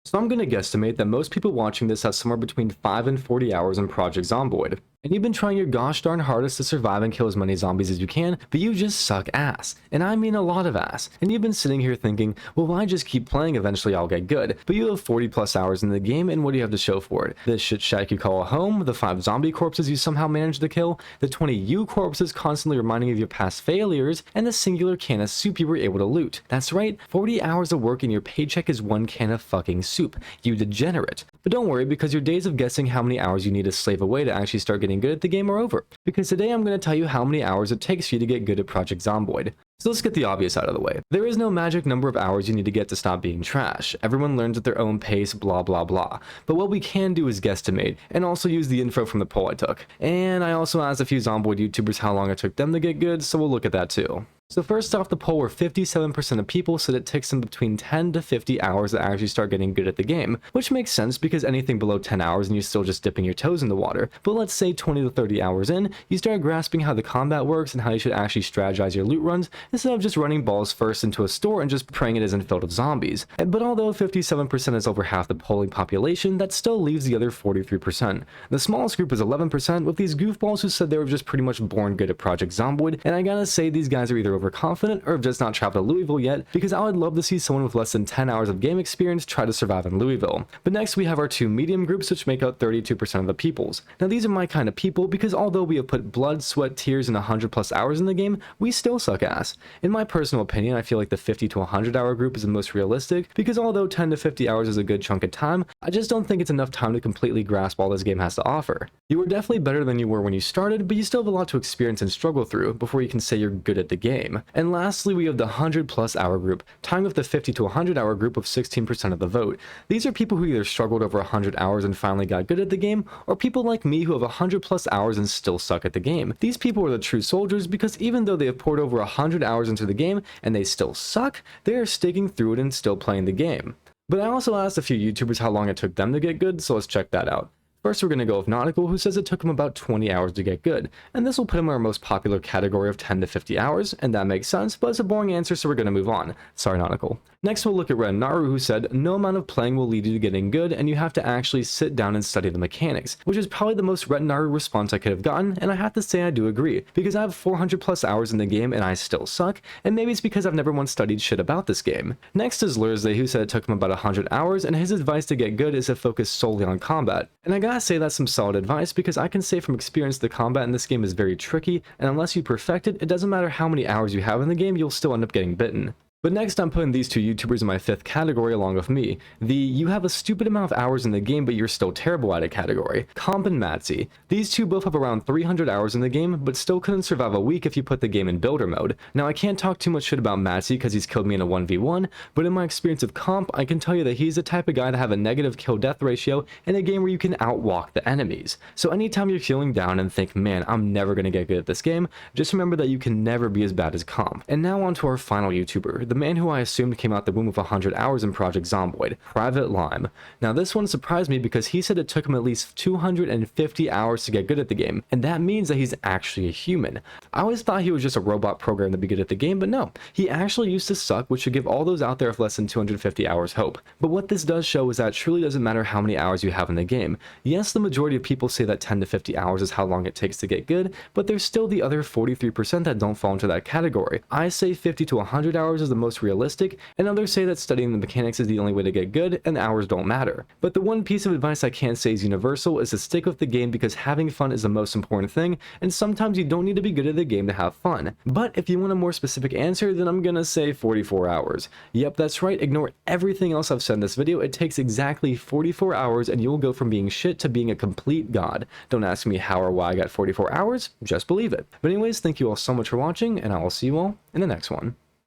So I'm going to guesstimate that most people watching this have somewhere between 5 and 40 hours in Project Zomboid. And you've been trying your gosh darn hardest to survive and kill as many zombies as you can, but you just suck ass. And I mean a lot of ass. And you've been sitting here thinking, well, why just keep playing, eventually I'll get good. But you have 40 plus hours in the game, and what do you have to show for it? This shit shack you call a home, the 5 zombie corpses you somehow managed to kill, the 20 you corpses constantly reminding you of your past failures, and the singular can of soup you were able to loot. That's right, 40 hours of work and your paycheck is 1 can of fucking soup. You degenerate. But don't worry, because your days of guessing how many hours you need to slave away to actually start getting good at the game are over. Because today I'm going to tell you how many hours it takes for you to get good at Project Zomboid. So let's get the obvious out of the way. There is no magic number of hours you need to get to stop being trash. Everyone learns at their own pace, blah blah blah. But what we can do is guesstimate, and also use the info from the poll I took. And I also asked a few Zomboid YouTubers how long it took them to get good, so we'll look at that too. So first off, the poll where 57% of people said it takes them between 10 to 50 hours to actually start getting good at the game, which makes sense because anything below 10 hours and you're still just dipping your toes in the water. But let's say 20 to 30 hours in, you start grasping how the combat works and how you should actually strategize your loot runs instead of just running balls first into a store and just praying it isn't filled with zombies. But although 57% is over half the polling population, that still leaves the other 43%. The smallest group is 11%, with these goofballs who said they were just pretty much born good at Project Zomboid, and I gotta say these guys are either overconfident or have just not traveled to Louisville yet, because I would love to see someone with less than 10 hours of game experience try to survive in Louisville. But next we have our 2 medium groups, which make up 32% of the peoples. Now these are my kind of people because although we have put blood, sweat, tears, and 100 plus hours in the game, we still suck ass. In my personal opinion, I feel like the 50 to 100 hour group is the most realistic, because although 10 to 50 hours is a good chunk of time, I just don't think it's enough time to completely grasp all this game has to offer. You are definitely better than you were when you started, but you still have a lot to experience and struggle through before you can say you're good at the game. And lastly, we have the 100 plus hour group, tying with the 50 to 100 hour group of 16% of the vote. These are people who either struggled over 100 hours and finally got good at the game, or people like me who have 100 plus hours and still suck at the game. These people are the true soldiers because even though they have poured over 100 hours into the game and they still suck, they are sticking through it and still playing the game. But I also asked a few YouTubers how long it took them to get good, so let's check that out. First, we're going to go with Nautical, who says it took him about 20 hours to get good, and this will put him in our most popular category of 10 to 50 hours, and that makes sense, but it's a boring answer, so we're going to move on. Sorry, Nautical. Next, we'll look at Red Naru, who said, no amount of playing will lead you to getting good, and you have to actually sit down and study the mechanics, which is probably the most Red Naru response I could have gotten, and I have to say I do agree, because I have 400 plus hours in the game and I still suck, and maybe it's because I've never once studied shit about this game. Next is Lurzay, who said it took him about 100 hours, and his advice to get good is to focus solely on combat. And I gotta say that's some solid advice, because I can say from experience the combat in this game is very tricky, and unless you perfect it, it doesn't matter how many hours you have in the game, you'll still end up getting bitten. But next I'm putting these 2 YouTubers in my 5th category along with me. The you have a stupid amount of hours in the game but you're still terrible at it category. Comp and Matsy. These 2 both have around 300 hours in the game but still couldn't survive a week if you put the game in builder mode. Now I can't talk too much shit about Matsy because he's killed me in a 1v1, but in my experience of Comp I can tell you that he's the type of guy to have a negative kill death ratio in a game where you can outwalk the enemies. So anytime you're feeling down and think, man, I'm never gonna get good at this game, just remember that you can never be as bad as Comp. And now on to our final YouTuber, the man who I assumed came out the womb with 100 hours in Project Zomboid, Private Lime. Now this one surprised me because he said it took him at least 250 hours to get good at the game, and that means that he's actually a human. I always thought he was just a robot programmed to be good at the game, but no, he actually used to suck, which should give all those out there with less than 250 hours hope. But what this does show is that it truly doesn't matter how many hours you have in the game. Yes, the majority of people say that 10 to 50 hours is how long it takes to get good, but there's still the other 43% that don't fall into that category. I say 50 to 100 hours is the most realistic, and others say that studying the mechanics is the only way to get good and hours don't matter. But the one piece of advice I can't say is universal is to stick with the game because having fun is the most important thing, and sometimes you don't need to be good at the game to have fun. But if you want a more specific answer, then I'm gonna say 44 hours. Yep, that's right, ignore everything else I've said in this video. It takes exactly 44 hours and you'll go from being shit to being a complete god. Don't ask me how or why I got 44 hours, just believe it. But anyways, thank you all so much for watching, and I will see you all in the next one.